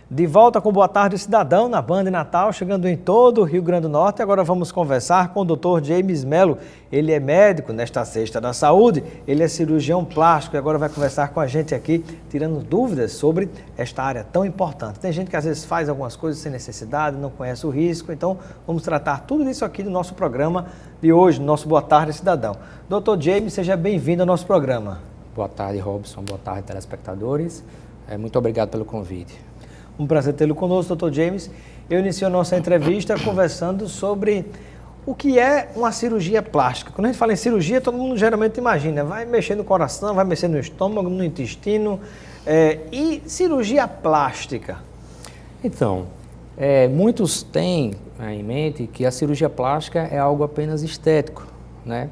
De volta com Boa Tarde Cidadão na Band Natal, chegando em todo o Rio Grande do Norte. Agora vamos conversar com o Dr. James Melo. Ele é médico nesta Sexta da Saúde, ele é cirurgião plástico e agora vai conversar com a gente aqui, tirando dúvidas sobre esta área tão importante. Tem gente que às vezes faz algumas coisas sem necessidade, não conhece o risco, então vamos tratar tudo isso aqui no nosso programa de hoje, no nosso Boa Tarde Cidadão. Dr. James, seja bem-vindo ao nosso programa. Boa tarde, Robson. Boa tarde, telespectadores. Muito obrigado pelo convite. Um prazer tê-lo conosco, Dr. James. Eu inicio a nossa entrevista conversando sobre o que é uma cirurgia plástica. Quando a gente fala em cirurgia, todo mundo geralmente imagina, vai mexer no coração, vai mexer no estômago, no intestino. E cirurgia plástica? Então, muitos têm em mente que a cirurgia plástica é algo apenas estético, né?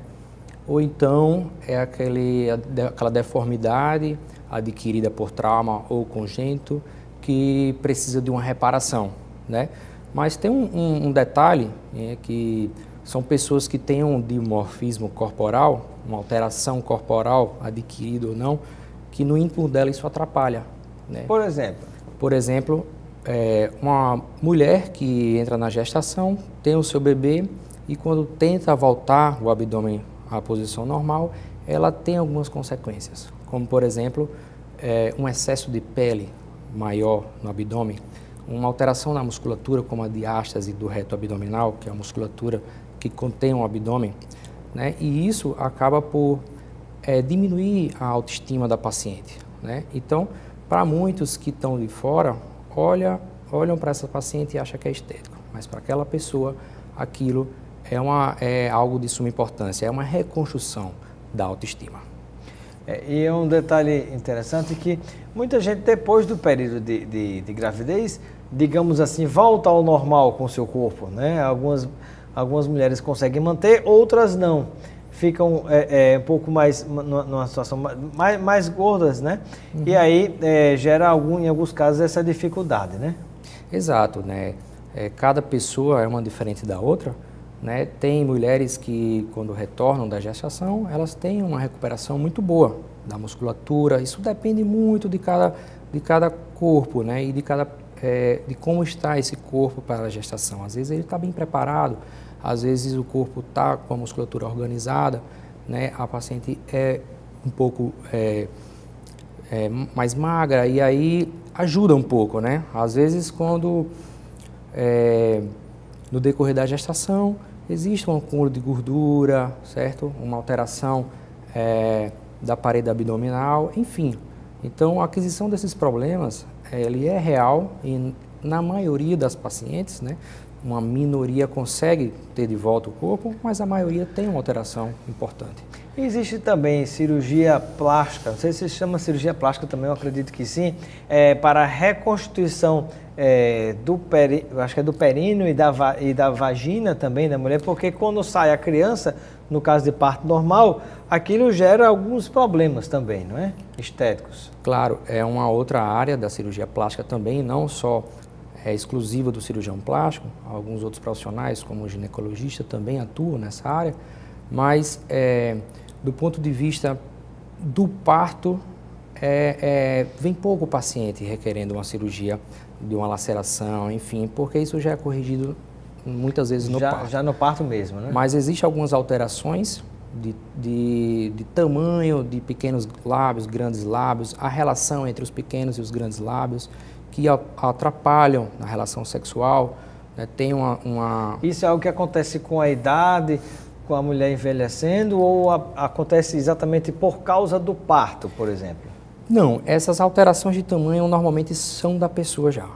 Ou então é aquela deformidade adquirida por trauma ou congênito que precisa de uma reparação, né? Mas tem um detalhe, que são pessoas que têm um dimorfismo corporal, uma alteração corporal adquirida ou não, que no íntimo dela isso atrapalha, né? Por exemplo? Por exemplo, uma mulher que entra na gestação, tem o seu bebê e quando tenta voltar o abdômen à posição normal, ela tem algumas consequências, como por exemplo, um excesso de pele maior no abdômen, uma alteração na musculatura como a diástase do reto abdominal, que é a musculatura que contém o abdômen, né? E isso acaba por diminuir a autoestima da paciente, né? Então, para muitos que estão de fora, olham para essa paciente e acham que é estético, mas para aquela pessoa aquilo é algo de suma importância, é uma reconstrução da autoestima. E é um detalhe interessante que muita gente, depois do período de gravidez, digamos assim, volta ao normal com o seu corpo, né? Algumas mulheres conseguem manter, outras não. Ficam um pouco mais, numa situação mais gordas, né? Uhum. E aí gera, em alguns casos, essa dificuldade, né? Exato, né? Cada pessoa é uma diferente da outra, né? Tem mulheres que, quando retornam da gestação, elas têm uma recuperação muito boa da musculatura. Isso depende muito de cada corpo, né? E de como está esse corpo para a gestação. Às vezes ele está bem preparado, às vezes o corpo está com a musculatura organizada, né? A paciente é um pouco mais magra e aí ajuda um pouco, né? Às vezes quando no decorrer da gestação existe um acúmulo de gordura, certo? Uma alteração da parede abdominal, enfim. Então, a aquisição desses problemas, ele é real e na maioria das pacientes, né? Uma minoria consegue ter de volta o corpo, mas a maioria tem uma alteração importante. Existe também cirurgia plástica, não sei se se chama cirurgia plástica também, eu acredito que sim, para a reconstituição acho que é do períneo e da vagina também da mulher, porque quando sai a criança, no caso de parto normal, aquilo gera alguns problemas também, não é? Estéticos. Claro, é uma outra área da cirurgia plástica também, não só exclusiva do cirurgião plástico, alguns outros profissionais, como o ginecologista, também atuam nessa área, mas do ponto de vista do parto, vem pouco paciente requerendo uma cirurgia de uma laceração, enfim, porque isso já é corrigido muitas vezes no parto. Já no parto mesmo, né? Mas existem algumas alterações de tamanho de pequenos lábios, grandes lábios, a relação entre os pequenos e os grandes lábios, que atrapalham na relação sexual, né? Tem Isso é algo que acontece com a idade, com a mulher envelhecendo, ou acontece exatamente por causa do parto, por exemplo? Não, essas alterações de tamanho normalmente são da pessoa já.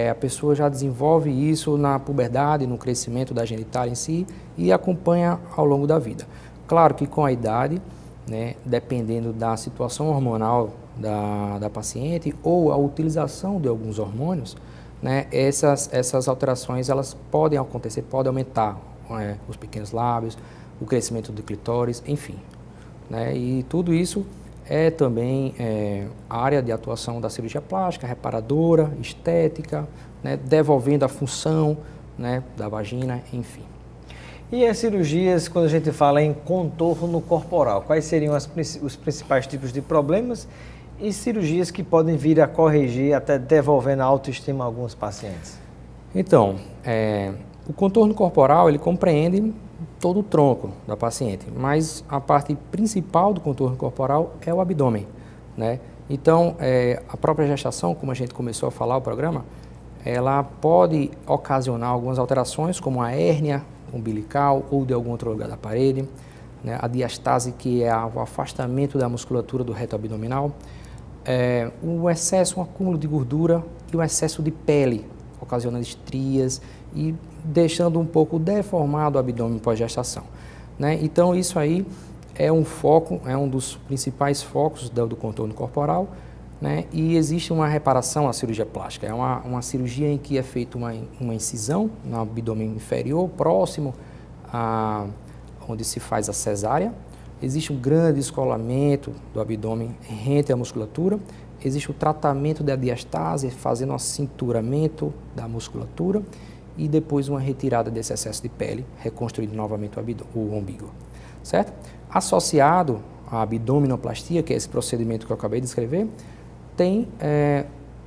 A pessoa já desenvolve isso na puberdade, no crescimento da genitália em si e acompanha ao longo da vida. Claro que com a idade, né, dependendo da situação hormonal da paciente ou a utilização de alguns hormônios, né, essas alterações elas podem acontecer, podem aumentar os pequenos lábios, o crescimento do clitóris, enfim, né, e tudo isso é também área de atuação da cirurgia plástica, reparadora, estética, né, devolvendo a função, né, da vagina, enfim. E as cirurgias, quando a gente fala em contorno corporal, quais seriam os principais tipos de problemas E cirurgias que podem vir a corrigir, até devolvendo a autoestima a alguns pacientes? Então, o contorno corporal, ele compreende todo o tronco da paciente, mas a parte principal do contorno corporal é o abdômen, né? Então, a própria gestação, como a gente começou a falar o programa, ela pode ocasionar algumas alterações, como a hérnia umbilical ou de algum outro lugar da parede, né? A diastase, que é o afastamento da musculatura do reto abdominal, o excesso, um acúmulo de gordura e o excesso de pele, ocasionando estrias e deixando um pouco deformado o abdômen pós-gestação, né? Então, isso aí é um foco, é um dos principais focos do contorno corporal, né? E existe uma reparação, a cirurgia plástica. É uma cirurgia em que é feita uma incisão no abdômen inferior, próximo a onde se faz a cesárea. Existe um grande descolamento do abdômen rente à musculatura. Existe o tratamento da diastase, fazendo um acinturamento da musculatura e depois uma retirada desse excesso de pele, reconstruindo novamente o umbigo, certo? Associado à abdominoplastia, que é esse procedimento que eu acabei de descrever, tem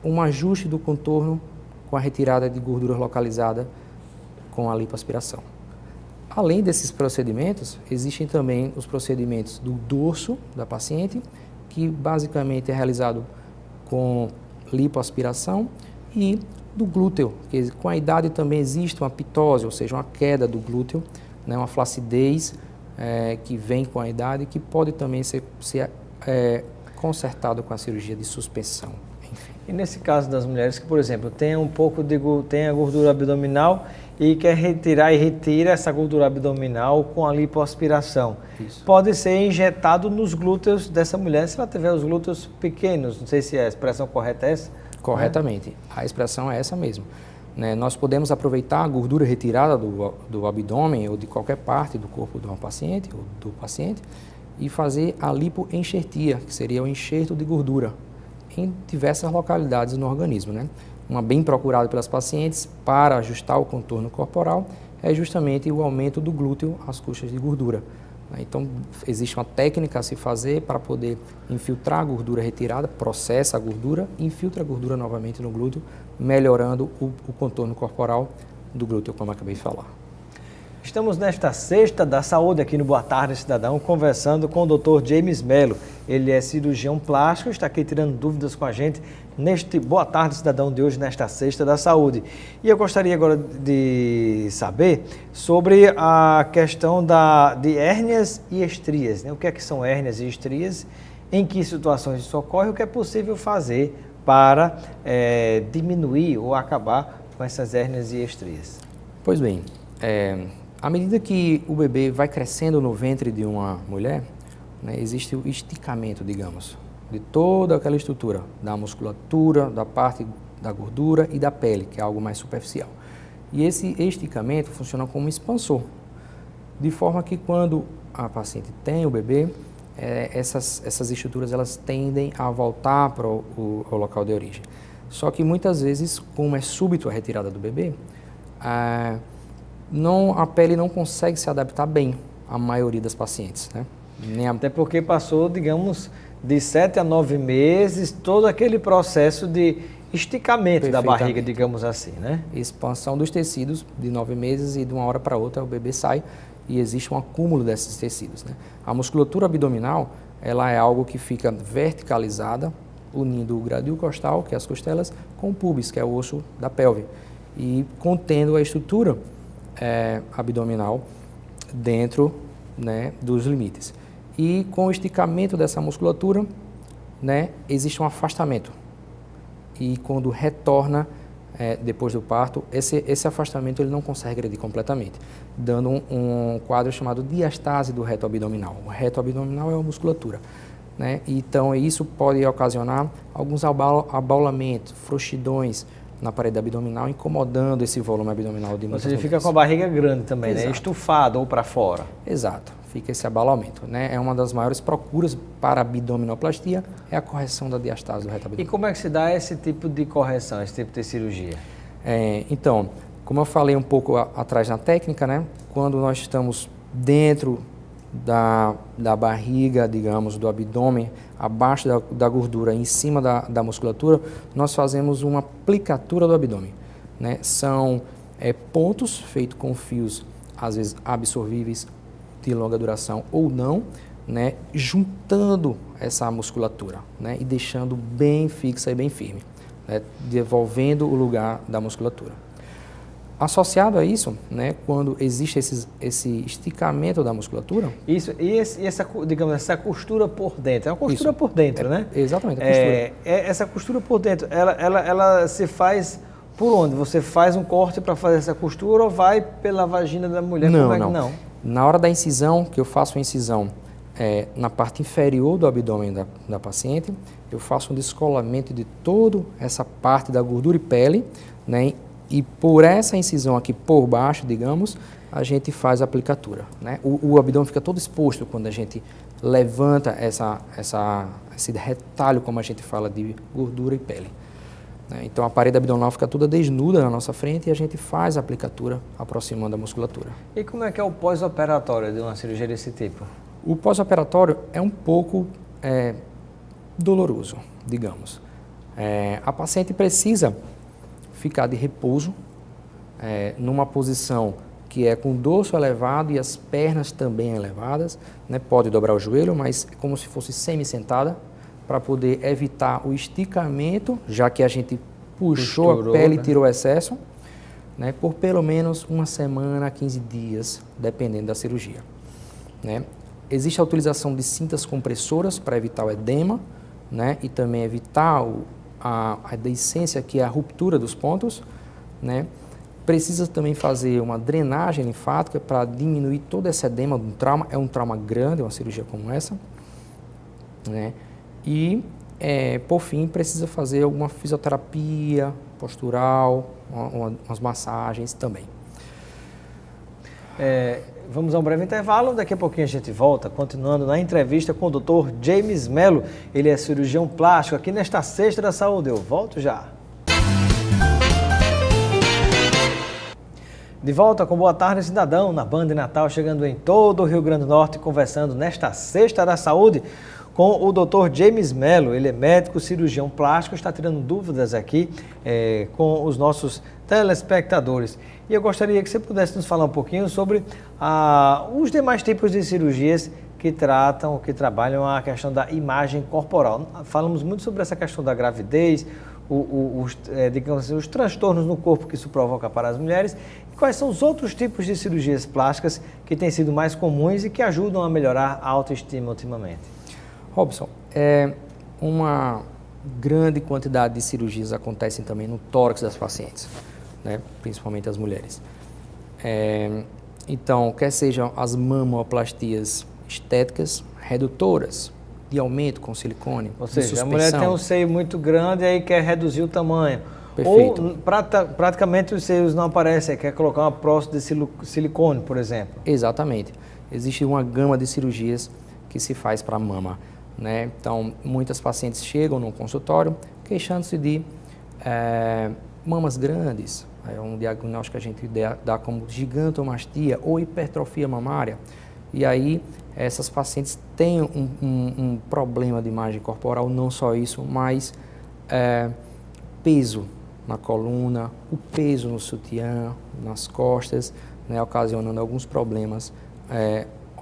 um ajuste do contorno com a retirada de gordura localizada com a lipoaspiração. Além desses procedimentos, existem também os procedimentos do dorso da paciente, que basicamente é realizado com lipoaspiração, e do glúteo, que com a idade também existe uma pitose, ou seja, uma queda do glúteo, né, uma flacidez que vem com a idade, que pode também ser consertado com a cirurgia de suspensão. Enfim. E nesse caso das mulheres que, por exemplo, tem a gordura abdominal e quer retirar e retira essa gordura abdominal com a lipoaspiração. Isso. Pode ser injetado nos glúteos dessa mulher se ela tiver os glúteos pequenos. Não sei se a expressão correta é essa. Corretamente. A expressão é essa mesmo. Né? Nós podemos aproveitar a gordura retirada do abdômen ou de qualquer parte do corpo de uma paciente ou do paciente e fazer a lipoenxertia, que seria o enxerto de gordura em diversas localidades no organismo, né? Uma bem procurada pelas pacientes para ajustar o contorno corporal é justamente o aumento do glúteo às custas de gordura. Então, existe uma técnica a se fazer para poder infiltrar a gordura retirada, processa a gordura e infiltra a gordura novamente no glúteo, melhorando o contorno corporal do glúteo, como eu acabei de falar. Estamos nesta sexta da saúde aqui no Boa Tarde Cidadão, conversando com o Dr. James Mello. Ele é cirurgião plástico, está aqui tirando dúvidas com a gente neste Boa Tarde Cidadão de hoje, nesta sexta da saúde. E eu gostaria agora de saber sobre a questão de hérnias e estrias, né? O que é que são hérnias e estrias, em que situações isso ocorre, o que é possível fazer para diminuir ou acabar com essas hérnias e estrias. Pois bem, à medida que o bebê vai crescendo no ventre de uma mulher, né, existe o esticamento, digamos, de toda aquela estrutura, da musculatura, da parte da gordura e da pele, que é algo mais superficial. E esse esticamento funciona como um expansor, de forma que quando a paciente tem o bebê, essas estruturas elas tendem a voltar para o local de origem. Só que muitas vezes, como é súbito a retirada do bebê, a pele não consegue se adaptar bem à maioria das pacientes, né? Até porque passou, digamos, de 7 a 9 meses, todo aquele processo de esticamento da barriga, digamos assim, né? Expansão dos tecidos de 9 meses e de uma hora para outra o bebê sai e existe um acúmulo desses tecidos, né? A musculatura abdominal, ela é algo que fica verticalizada, unindo o gradil costal, que é as costelas, com o pubis, que é o osso da pelve, e contendo a estrutura abdominal dentro, né, dos limites. E com o esticamento dessa musculatura, né, existe um afastamento. E quando retorna depois do parto, esse afastamento ele não consegue regredir completamente, dando um quadro chamado diastase do reto abdominal. O reto abdominal é a musculatura, né? Então isso pode ocasionar alguns abaulamentos, frouxidões na parede abdominal, incomodando esse volume abdominal de muitas mulheres. Você fica com a barriga grande também, Exato. né? Estufada ou para fora. Exato, fica esse abalamento, né? É uma das maiores procuras para abdominoplastia, é a correção da diastase do reto abdominal. E como é que se dá esse tipo de correção, esse tipo de cirurgia? Então, como eu falei um pouco atrás na técnica, né? Quando nós estamos dentro da barriga, digamos, do abdômen, abaixo da gordura, em cima da musculatura, nós fazemos uma aplicatura do abdômen, né? São pontos feitos com fios, às vezes absorvíveis, de longa duração ou não, né? Juntando essa musculatura, né? E deixando bem fixa e bem firme, né? Devolvendo o lugar da musculatura. Associado a isso, né, quando existe esse esticamento da musculatura... Isso, e essa, digamos, essa costura por dentro, é uma costura por dentro, né? Exatamente, a costura. Essa costura por dentro, ela se faz por onde? Você faz um corte para fazer essa costura ou vai pela vagina da mulher? Não, como é não. Que não? Na hora da incisão, que eu faço a incisão na parte inferior do abdômen da paciente, eu faço um descolamento de toda essa parte da gordura e pele, né? E por essa incisão aqui por baixo, digamos, a gente faz a aplicatura, né? O abdômen fica todo exposto quando a gente levanta esse retalho, como a gente fala, de gordura e pele, né? Então a parede abdominal fica toda desnuda na nossa frente e a gente faz a aplicatura aproximando a musculatura. E como é que é o pós-operatório de uma cirurgia desse tipo? O pós-operatório é um pouco doloroso, digamos. A paciente precisa ficar de repouso, numa posição que é com o dorso elevado e as pernas também elevadas, né? Pode dobrar o joelho, mas como se fosse semi-sentada, para poder evitar o esticamento, já que a gente puxou a pele e tirou o excesso, né? Por pelo menos uma semana a 15 dias, dependendo da cirurgia, né? Existe a utilização de cintas compressoras para evitar o edema, né? E também evitar a deiscência, que é a ruptura dos pontos, né? Precisa também fazer uma drenagem linfática para diminuir todo esse edema do trauma. É um trauma grande, uma cirurgia como essa, né? E, por fim, precisa fazer alguma fisioterapia postural, umas massagens também. Vamos a um breve intervalo, daqui a pouquinho a gente volta, continuando na entrevista com o Dr. James Mello. Ele é cirurgião plástico aqui nesta Sexta da Saúde. Eu volto já. De volta com Boa Tarde Cidadão, na Band Natal, chegando em todo o Rio Grande do Norte, conversando nesta Sexta da Saúde com o Dr. James Mello. Ele é médico, cirurgião plástico, está tirando dúvidas aqui com os nossos telespectadores. E eu gostaria que você pudesse nos falar um pouquinho sobre os demais tipos de cirurgias que trabalham a questão da imagem corporal. Falamos muito sobre essa questão da gravidez, digamos assim, os transtornos no corpo que isso provoca para as mulheres. E quais são os outros tipos de cirurgias plásticas que têm sido mais comuns e que ajudam a melhorar a autoestima ultimamente? Robson, uma grande quantidade de cirurgias acontecem também no tórax das pacientes, né? Principalmente as mulheres. Então, quer sejam as mamoplastias estéticas, redutoras, de aumento com silicone, ou seja, a mulher tem um seio muito grande e aí quer reduzir o tamanho. Perfeito. Ou praticamente os seios não aparecem, quer colocar uma prótese de silicone, por exemplo. Exatamente. Existe uma gama de cirurgias que se faz para a mama, né? Então, muitas pacientes chegam no consultório queixando-se de mamas grandes. É um diagnóstico que a gente dá como gigantomastia ou hipertrofia mamária. E aí, essas pacientes têm um problema de imagem corporal, não só isso, mas peso na coluna, o peso no sutiã, nas costas, né, ocasionando alguns problemas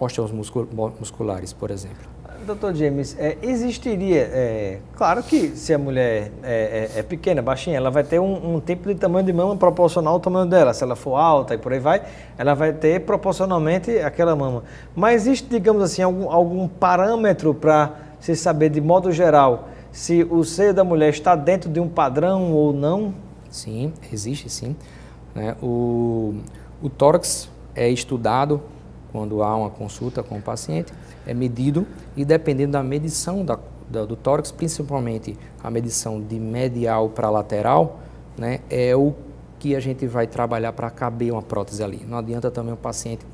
osteomusculares, por exemplo. Dr. James, existiria, claro que se a mulher é pequena, baixinha, ela vai ter um tipo de tamanho de mama proporcional ao tamanho dela. Se ela for alta e por aí vai, ela vai ter proporcionalmente aquela mama. Mas existe, digamos assim, algum parâmetro para se saber, de modo geral, se o seio da mulher está dentro de um padrão ou não? Sim, existe sim, né? O tórax é estudado quando há uma consulta com o paciente, é medido e dependendo da medição do tórax, principalmente a medição de medial para lateral, né, é o que a gente vai trabalhar para caber uma prótese ali. Não adianta também o paciente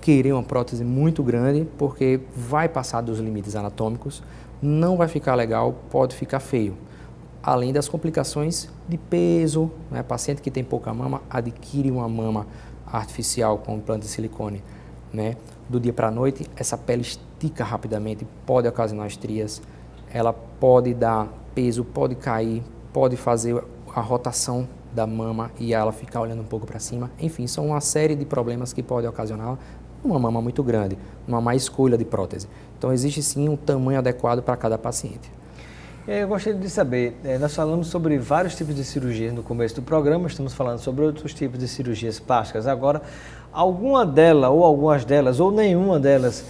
querer uma prótese muito grande, porque vai passar dos limites anatômicos, não vai ficar legal, pode ficar feio. Além das complicações de peso, né, paciente que tem pouca mama adquire uma mama artificial com implante de silicone, né? Do dia para a noite, essa pele estica rapidamente, pode ocasionar estrias, ela pode dar peso, pode cair, pode fazer a rotação da mama e ela ficar olhando um pouco para cima. Enfim, são uma série de problemas que podem ocasionar uma mama muito grande, uma má escolha de prótese. Então, existe sim um tamanho adequado para cada paciente. Eu gostaria de saber, nós falamos sobre vários tipos de cirurgias no começo do programa, estamos falando sobre outros tipos de cirurgias plásticas. Agora, alguma delas, ou algumas delas, ou nenhuma delas,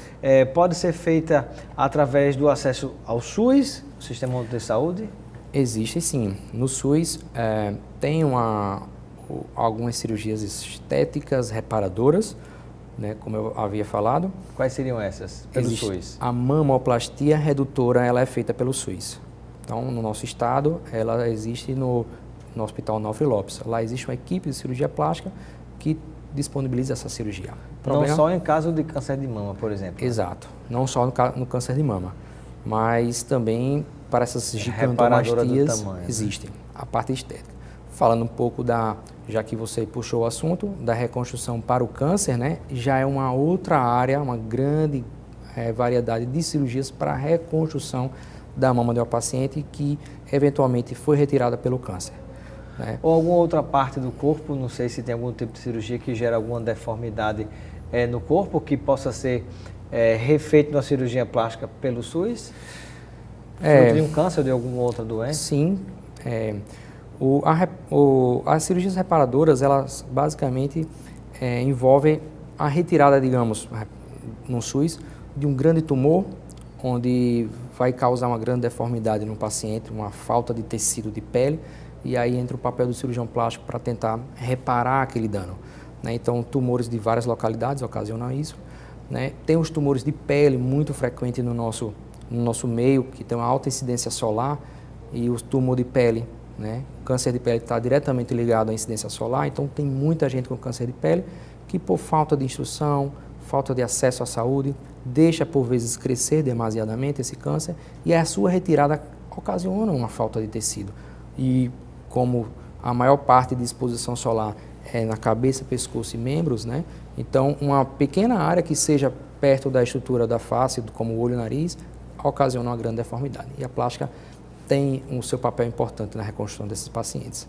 pode ser feita através do acesso ao SUS, o Sistema Único de Saúde? Existe sim. No SUS tem algumas cirurgias estéticas reparadoras, né, como eu havia falado. Quais seriam essas pelo SUS? A mamoplastia redutora, ela é feita pelo SUS. Então, no nosso estado, ela existe no Hospital Onofre Lopes. Lá existe uma equipe de cirurgia plástica que disponibiliza essa cirurgia. Não só em caso de câncer de mama, por exemplo. Exato. Não só no câncer de mama, mas também para essas gigantomastias existe a parte estética. Falando um pouco já que você puxou o assunto, da reconstrução para o câncer, né? Já é uma outra área, uma grande variedade de cirurgias para a reconstrução da mama de uma paciente que eventualmente foi retirada pelo câncer, né? Ou alguma outra parte do corpo, não sei se tem algum tipo de cirurgia que gera alguma deformidade no corpo, que possa ser refeito na cirurgia plástica pelo SUS? Fruto de um câncer ou de alguma outra doença? Sim. As cirurgias reparadoras, elas basicamente envolvem a retirada, digamos, no SUS, de um grande tumor, onde vai causar uma grande deformidade no paciente, uma falta de tecido de pele, e aí entra o papel do cirurgião plástico para tentar reparar aquele dano, né? Então, tumores de várias localidades ocasionam isso, né? Tem os tumores de pele muito frequentes no nosso meio, que tem uma alta incidência solar, e o tumor de pele, né? O câncer de pele está diretamente ligado à incidência solar, então tem muita gente com câncer de pele que, por falta de instrução, falta de acesso à saúde, deixa por vezes crescer demasiadamente esse câncer, e a sua retirada ocasiona uma falta de tecido. E como a maior parte de exposição solar é na cabeça, pescoço e membros, né? Então, uma pequena área que seja perto da estrutura da face, como o olho e o nariz, ocasiona uma grande deformidade. E a plástica tem o seu papel importante na reconstrução desses pacientes.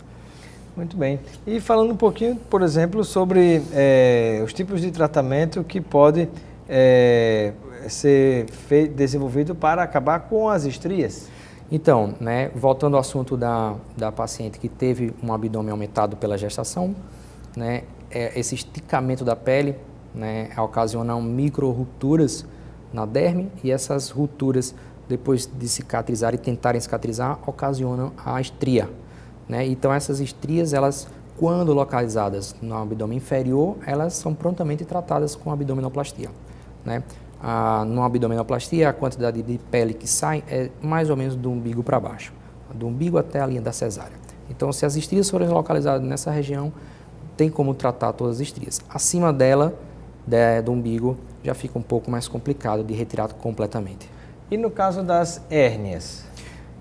Muito bem. E falando um pouquinho, por exemplo, sobre os tipos de tratamento que pode ser desenvolvido para acabar com as estrias. Então, né, voltando ao assunto da paciente que teve um abdômen aumentado pela gestação, né, esse esticamento da pele, né, ocasiona micro-rupturas na derme, e essas rupturas, depois de cicatrizar e tentarem cicatrizar, ocasionam a estria, né? Então, essas estrias, elas, quando localizadas no abdômen inferior, elas são prontamente tratadas com abdominoplastia, né? No abdominoplastia, a quantidade de pele que sai é mais ou menos do umbigo para baixo, do umbigo até a linha da cesárea. Então, se as estrias forem localizadas nessa região, tem como tratar todas as estrias. Acima dela, do umbigo, já fica um pouco mais complicado de retirar completamente. E no caso das hérnias?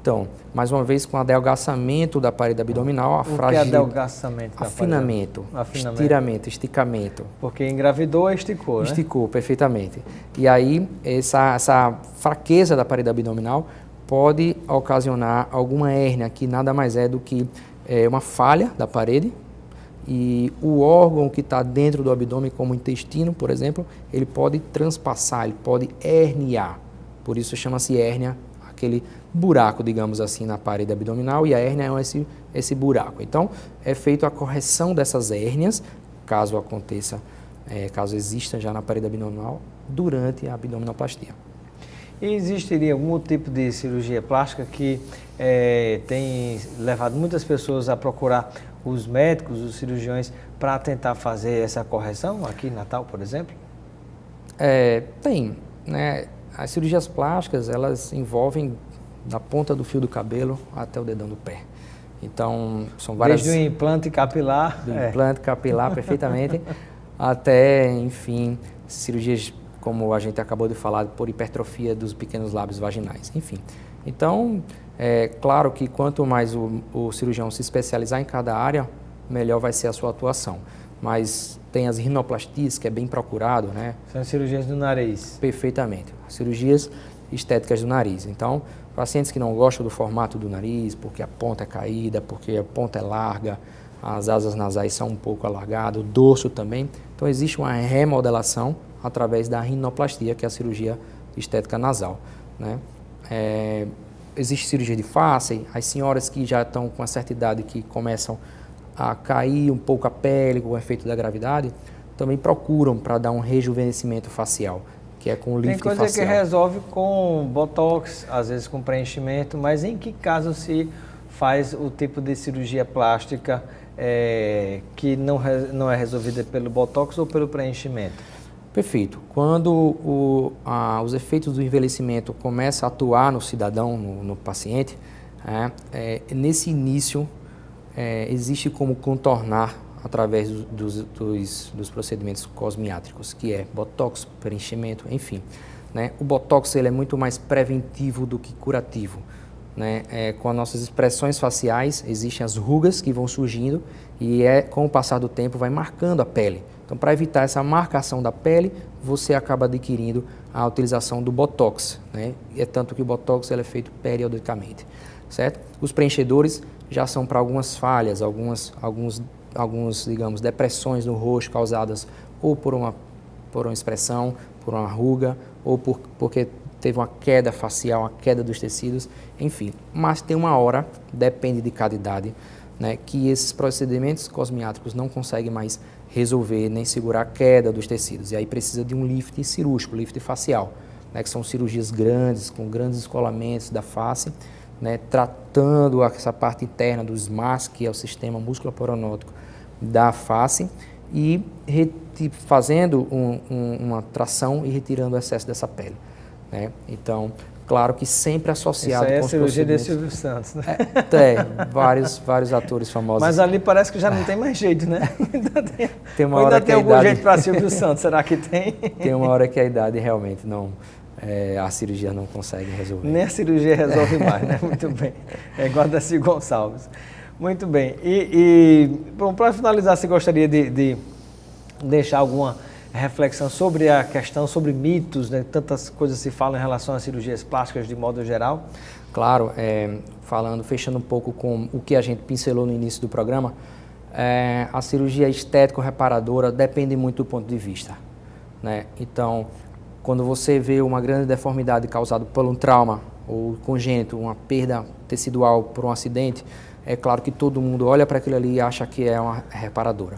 Então, mais uma vez, com o adelgaçamento da parede abdominal, O que é adelgaçamento da afinamento, parede? estiramento, esticamento. Porque engravidou, esticou, né? Esticou, perfeitamente. E aí, essa fraqueza da parede abdominal pode ocasionar alguma hérnia, que nada mais é do que uma falha da parede, e o órgão que está dentro do abdômen, como o intestino, por exemplo, ele pode transpassar, ele pode herniar. Por isso chama-se hérnia, aquele buraco, digamos assim, na parede abdominal, e a hérnia é esse buraco. Então, é feita a correção dessas hérnias, caso aconteça, caso exista já na parede abdominal, durante a abdominoplastia. E existiria algum tipo de cirurgia plástica que tem levado muitas pessoas a procurar os médicos, os cirurgiões, para tentar fazer essa correção, aqui em Natal, por exemplo? Tem, né? As cirurgias plásticas, elas envolvem da ponta do fio do cabelo até o dedão do pé. Então, são várias... Desde o implante capilar. Implante capilar, perfeitamente, até, enfim, cirurgias, como a gente acabou de falar, por hipertrofia dos pequenos lábios vaginais, enfim. Então, é claro que quanto mais o cirurgião se especializar em cada área, melhor vai ser a sua atuação. Mas tem as rinoplastias, que é bem procurado, né? São as cirurgias do nariz. Perfeitamente. Cirurgias estéticas do nariz. Então, pacientes que não gostam do formato do nariz, porque a ponta é caída, porque a ponta é larga, as asas nasais são um pouco alargadas, o dorso também. Então, existe uma remodelação através da rinoplastia, que é a cirurgia estética nasal, né? Existe cirurgia de face, as senhoras que já estão com uma certa idade, que começam a cair um pouco a pele com o efeito da gravidade, também procuram para dar um rejuvenescimento facial, que é com o lift facial. Tem coisa que resolve com botox, às vezes com preenchimento, mas em que caso se faz o tipo de cirurgia plástica que não é resolvida pelo botox ou pelo preenchimento? Perfeito. Quando os efeitos do envelhecimento começam a atuar no cidadão, no paciente, nesse início existe como contornar através dos procedimentos cosmiátricos, que é botox, preenchimento, enfim, né? O botox ele é muito mais preventivo do que curativo, né? Com as nossas expressões faciais existem as rugas que vão surgindo e com o passar do tempo vai marcando a pele. Então, para evitar essa marcação da pele, você acaba adquirindo a utilização do botox, né? É tanto que o botox ele é feito periodicamente, certo? Os preenchedores já são para algumas falhas, alguns, digamos, depressões no rosto causadas ou por uma expressão, por uma ruga, ou porque teve uma queda facial, uma queda dos tecidos, enfim. Mas tem uma hora, depende de cada idade, né, que esses procedimentos cosmiátricos não conseguem mais resolver nem segurar a queda dos tecidos. E aí precisa de um lift cirúrgico, lift facial, né, que são cirurgias grandes, com grandes descolamentos da face, né, tratando essa parte interna do SMAS, que é o sistema músculo-aporonótico da face, e fazendo uma tração e retirando o excesso dessa pele, né? Então, claro que sempre associado com os cirurgia de Silvio Santos, né? Vários atores famosos. Mas ali parece que já não tem mais jeito, né? Tem uma hora que a algum idade... jeito para Silvio Santos, será que tem? Tem uma hora que a idade realmente não... a cirurgia não consegue resolver. Nem a cirurgia resolve mais, né? Muito bem. É igual a Darcy Gonçalves. Muito bem. Bom, para finalizar, você gostaria de deixar alguma reflexão sobre a questão, sobre mitos, né? Tantas coisas se falam em relação às cirurgias plásticas de modo geral? Claro, fechando um pouco com o que a gente pincelou no início do programa, a cirurgia estético-reparadora depende muito do ponto de vista, né? Então, quando você vê uma grande deformidade causada por um trauma ou congênito, uma perda tecidual por um acidente, é claro que todo mundo olha para aquilo ali e acha que é uma reparadora.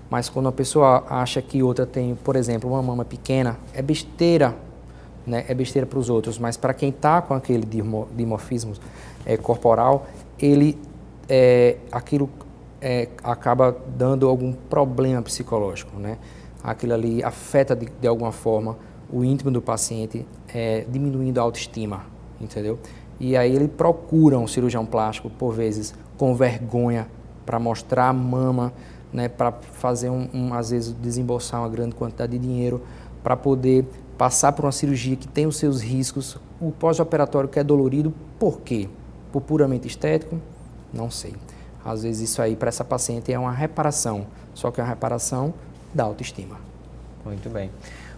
Mas quando a pessoa acha que outra tem, por exemplo, uma mama pequena, é besteira, né? É besteira para os outros, mas para quem está com aquele dimorfismo corporal, aquilo acaba dando algum problema psicológico, né? Aquilo ali afeta de alguma forma o íntimo do paciente, diminuindo a autoestima, entendeu? E aí ele procura um cirurgião plástico, por vezes, com vergonha, para mostrar a mama, né, para fazer às vezes, desembolsar uma grande quantidade de dinheiro, para poder passar por uma cirurgia que tem os seus riscos, o pós-operatório que é dolorido, por quê? Por puramente estético? Não sei. Às vezes isso aí, para essa paciente, é uma reparação, só que é uma reparação da autoestima. Muito bem.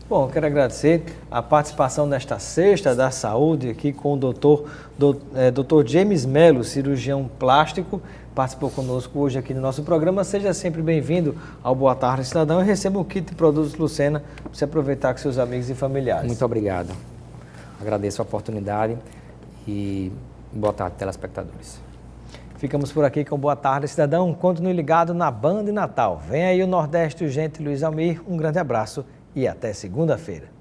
Bom, eu quero agradecer a participação nesta Sexta da Saúde aqui com o Dr. James Mello, cirurgião plástico, participou conosco hoje aqui no nosso programa. Seja sempre bem-vindo ao Boa Tarde Cidadão e receba um kit de produtos Lucena para você aproveitar com seus amigos e familiares. Muito obrigado. Agradeço a oportunidade e boa tarde, telespectadores. Ficamos por aqui com Boa Tarde Cidadão. Continue ligado na Band Natal. Vem aí o Nordeste Urgente Luiz Almir. Um grande abraço e até segunda-feira.